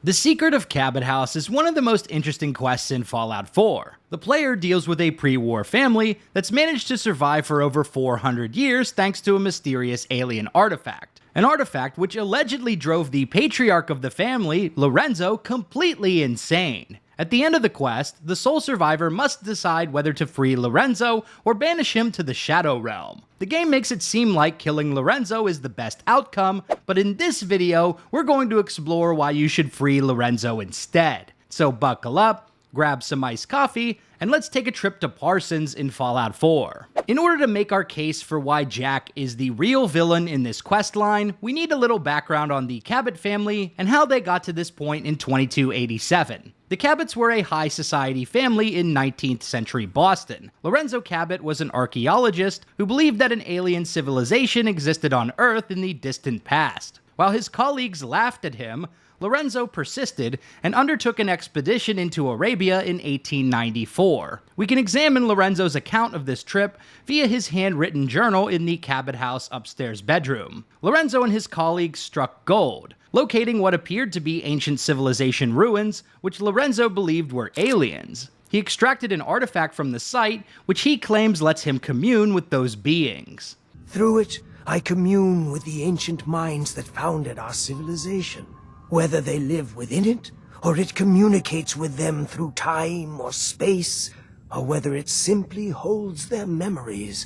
The Secret of Cabot House is one of the most interesting quests in Fallout 4. The player deals with a pre-war family that's managed to survive for over 400 years thanks to a mysterious alien artifact. An artifact which allegedly drove the patriarch of the family, Lorenzo, completely insane. At the end of the quest, the sole survivor must decide whether to free Lorenzo or banish him to the Shadow Realm. The game makes it seem like killing Lorenzo is the best outcome, but in this video, we're going to explore why you should free Lorenzo instead. So buckle up, grab some iced coffee, and let's take a trip to Parsons in Fallout 4. In order to make our case for why Jack is the real villain in this questline, we need a little background on the Cabot family and how they got to this point in 2287. The Cabots were a high society family in 19th century Boston. Lorenzo Cabot was an archaeologist who believed that an alien civilization existed on Earth in the distant past. While his colleagues laughed at him, Lorenzo persisted and undertook an expedition into Arabia in 1894. We can examine Lorenzo's account of this trip via his handwritten journal in the Cabot House upstairs bedroom. Lorenzo and his colleagues struck gold, locating what appeared to be ancient civilization ruins, which Lorenzo believed were aliens. He extracted an artifact from the site, which he claims lets him commune with those beings. Through it, I commune with the ancient minds that founded our civilization. Whether they live within it, or it communicates with them through time or space, or whether it simply holds their memories,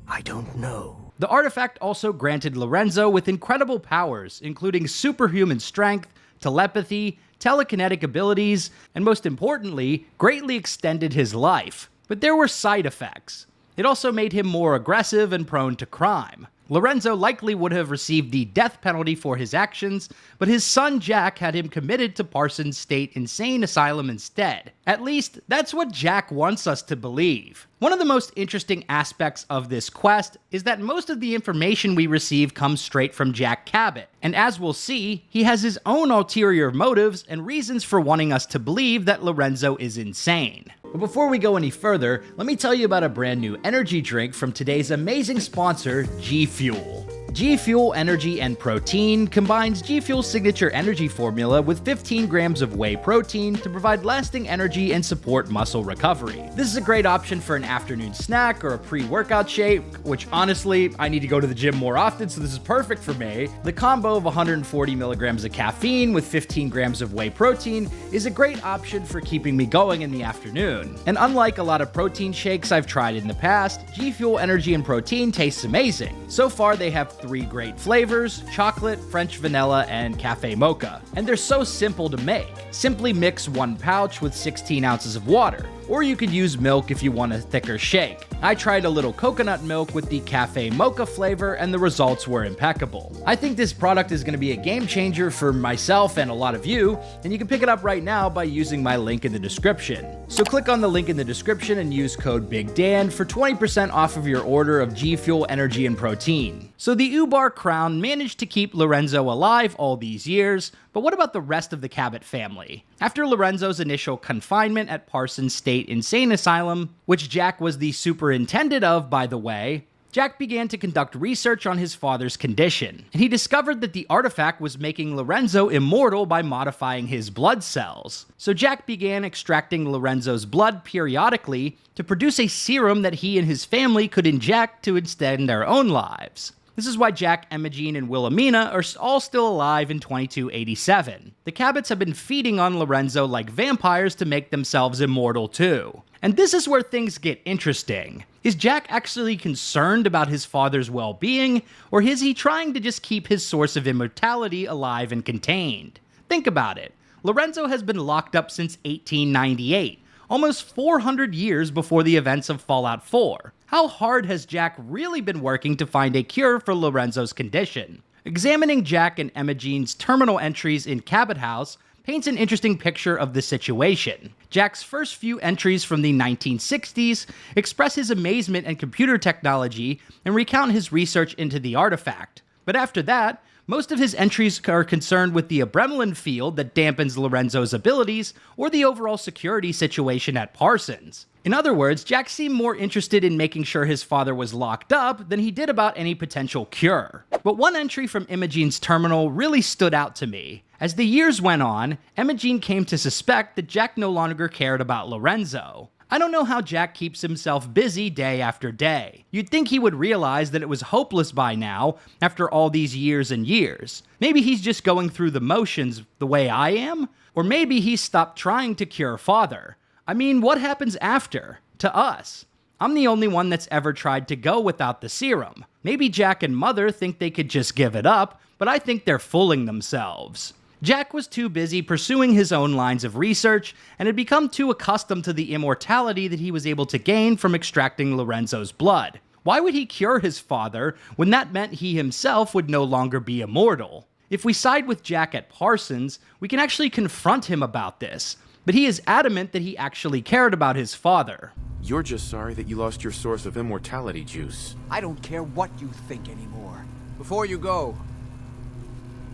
I don't know. The artifact also granted Lorenzo with incredible powers, including superhuman strength, telepathy, telekinetic abilities, and most importantly, greatly extended his life. But there were side effects. It also made him more aggressive and prone to crime. Lorenzo likely would have received the death penalty for his actions, but his son Jack had him committed to Parsons State Insane Asylum instead. At least, that's what Jack wants us to believe. One of the most interesting aspects of this quest is that most of the information we receive comes straight from Jack Cabot, and as we'll see, he has his own ulterior motives and reasons for wanting us to believe that Lorenzo is insane. But before we go any further, let me tell you about a brand new energy drink from today's amazing sponsor, G Fuel. G Fuel Energy and Protein combines G Fuel's signature energy formula with 15 grams of whey protein to provide lasting energy and support muscle recovery. This is a great option for an afternoon snack or a pre-workout shake, which honestly, I need to go to the gym more often, so this is perfect for me. The combo of 140 milligrams of caffeine with 15 grams of whey protein is a great option for keeping me going in the afternoon. And unlike a lot of protein shakes I've tried in the past, G Fuel Energy and Protein tastes amazing. So far, they have 3 great flavors: chocolate, French vanilla, and cafe mocha. And they're so simple to make. Simply mix 1 pouch with 16 ounces of water, or you could use milk if you want a thicker shake. I tried a little coconut milk with the cafe mocha flavor and the results were impeccable. I think this product is going to be a game changer for myself and a lot of you, and you can pick it up right now by using my link in the description. So click on the link in the description and use code BIGDAN for 20% off of your order of G Fuel Energy and Protein. So the Ubar Crown managed to keep Lorenzo alive all these years, but what about the rest of the Cabot family? After Lorenzo's initial confinement at Parsons State Insane Asylum, which Jack was the superintendent of, by the way, Jack began to conduct research on his father's condition, and he discovered that the artifact was making Lorenzo immortal by modifying his blood cells. So Jack began extracting Lorenzo's blood periodically to produce a serum that he and his family could inject to extend their own lives. This is why Jack, Imogene, and Wilhelmina are all still alive in 2287. The Cabots have been feeding on Lorenzo like vampires to make themselves immortal too. And this is where things get interesting. Is Jack actually concerned about his father's well-being, or is he trying to just keep his source of immortality alive and contained? Think about it. Lorenzo has been locked up since 1898, almost 400 years before the events of Fallout 4. How hard has Jack really been working to find a cure for Lorenzo's condition? Examining Jack and Imogene's terminal entries in Cabot House paints an interesting picture of the situation. Jack's first few entries from the 1960s express his amazement in computer technology and recount his research into the artifact. But after that, Most of his entries are concerned with the Abremlin field that dampens Lorenzo's abilities, or the overall security situation at Parsons. In other words, Jack seemed more interested in making sure his father was locked up than he did about any potential cure. But one entry from Imogene's terminal really stood out to me. As the years went on, Imogene came to suspect that Jack no longer cared about Lorenzo. I don't know how Jack keeps himself busy day after day. You'd think he would realize that it was hopeless by now, after all these years and years. Maybe he's just going through the motions the way I am? Or maybe he's stopped trying to cure father. I mean, what happens after? To us? I'm the only one that's ever tried to go without the serum. Maybe Jack and Mother think they could just give it up, but I think they're fooling themselves. Jack was too busy pursuing his own lines of research and had become too accustomed to the immortality that he was able to gain from extracting Lorenzo's blood. Why would he cure his father when that meant he himself would no longer be immortal? If we side with Jack at Parsons, we can actually confront him about this, but he is adamant that he actually cared about his father. You're just sorry that you lost your source of immortality juice. I don't care what you think anymore. Before you go,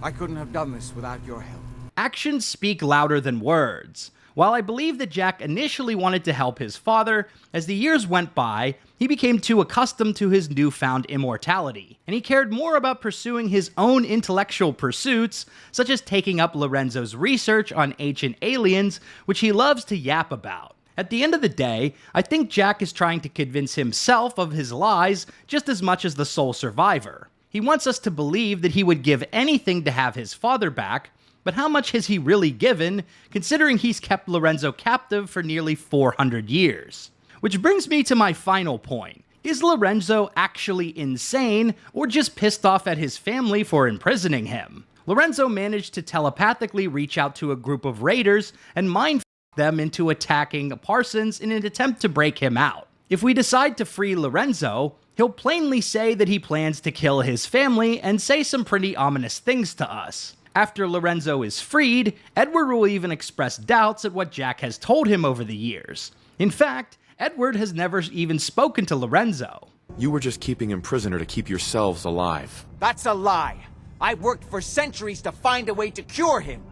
I couldn't have done this without your help. Actions speak louder than words. While I believe that Jack initially wanted to help his father, as the years went by, he became too accustomed to his newfound immortality, and he cared more about pursuing his own intellectual pursuits, such as taking up Lorenzo's research on ancient aliens, which he loves to yap about. At the end of the day, I think Jack is trying to convince himself of his lies just as much as the sole survivor. He wants us to believe that he would give anything to have his father back, but how much has he really given, considering he's kept Lorenzo captive for nearly 400 years? Which brings me to my final point. Is Lorenzo actually insane, or just pissed off at his family for imprisoning him? Lorenzo managed to telepathically reach out to a group of raiders and mind them into attacking Parsons in an attempt to break him out. If we decide to free Lorenzo, he'll plainly say that he plans to kill his family and say some pretty ominous things to us. After Lorenzo is freed, Edward will even express doubts at what Jack has told him over the years. In fact, Edward has never even spoken to Lorenzo. You were just keeping him prisoner to keep yourselves alive. That's a lie. I've worked for centuries to find a way to cure him.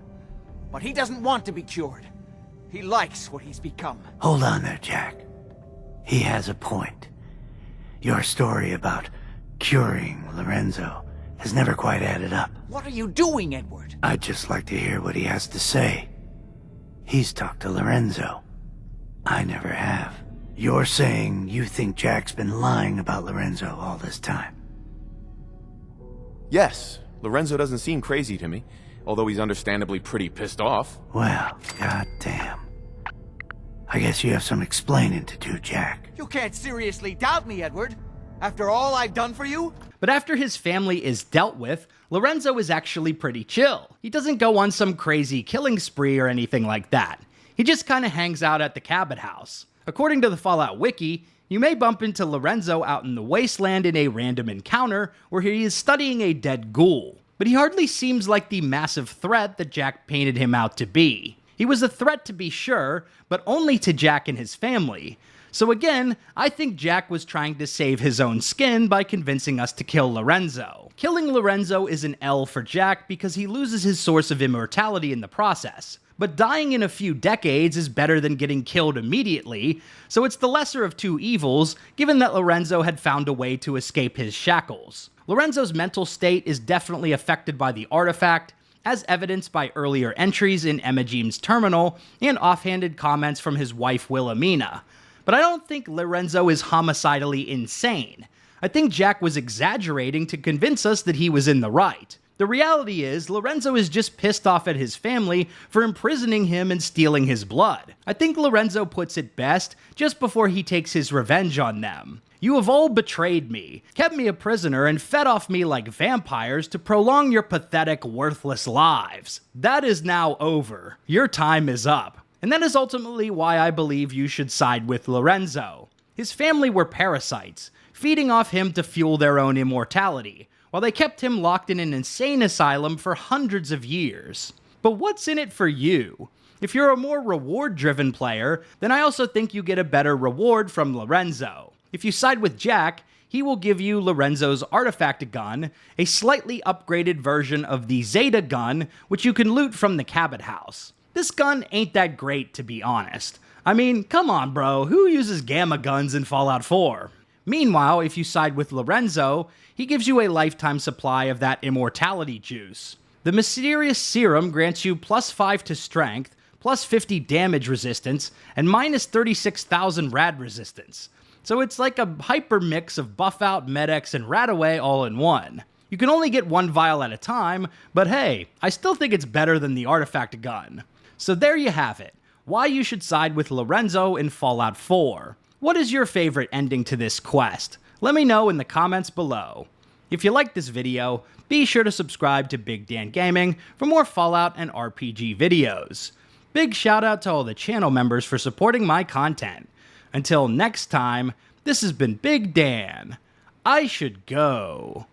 But he doesn't want to be cured. He likes what he's become. Hold on there, Jack. He has a point. Your story about curing Lorenzo has never quite added up. What are you doing, Edward? I'd just like to hear what he has to say. He's talked to Lorenzo. I never have. You're saying you think Jack's been lying about Lorenzo all this time? Yes, Lorenzo doesn't seem crazy to me, although he's understandably pretty pissed off. Well, goddamn. I guess you have some explaining to do, Jack. You can't seriously doubt me, Edward. After all I've done for you? But after his family is dealt with, Lorenzo is actually pretty chill. He doesn't go on some crazy killing spree or anything like that. He just kinda hangs out at the Cabot House. According to the Fallout Wiki, you may bump into Lorenzo out in the wasteland in a random encounter where he is studying a dead ghoul. But he hardly seems like the massive threat that Jack painted him out to be. He was a threat to be sure, but only to Jack and his family. So again, I think Jack was trying to save his own skin by convincing us to kill Lorenzo. Killing Lorenzo is an L for Jack because he loses his source of immortality in the process. But dying in a few decades is better than getting killed immediately, so it's the lesser of two evils, given that Lorenzo had found a way to escape his shackles. Lorenzo's mental state is definitely affected by the artifact, as evidenced by earlier entries in Imogene's terminal and offhanded comments from his wife Wilhelmina. But I don't think Lorenzo is homicidally insane. I think Jack was exaggerating to convince us that he was in the right. The reality is, Lorenzo is just pissed off at his family for imprisoning him and stealing his blood. I think Lorenzo puts it best just before he takes his revenge on them. You have all betrayed me, kept me a prisoner, and fed off me like vampires to prolong your pathetic, worthless lives. That is now over. Your time is up. And that is ultimately why I believe you should side with Lorenzo. His family were parasites, feeding off him to fuel their own immortality, while they kept him locked in an insane asylum for hundreds of years. But what's in it for you? If you're a more reward-driven player, then I also think you get a better reward from Lorenzo. If you side with Jack, he will give you Lorenzo's artifact gun, a slightly upgraded version of the Zeta gun, which you can loot from the Cabot House. This gun ain't that great, to be honest. I mean, come on bro, who uses gamma guns in Fallout 4? Meanwhile, if you side with Lorenzo, he gives you a lifetime supply of that immortality juice. The mysterious serum grants you +5 to strength, +50 damage resistance, and -36,000 rad resistance. So it's like a hyper mix of buff out, Med-X, and Radaway all in one. You can only get one vial at a time, but hey, I still think it's better than the artifact gun. So there you have it, why you should side with Lorenzo in Fallout 4. What is your favorite ending to this quest? Let me know in the comments below. If you liked this video, be sure to subscribe to Big Dan Gaming for more Fallout and RPG videos. Big shout out to all the channel members for supporting my content. Until next time, this has been Big Dan. I should go.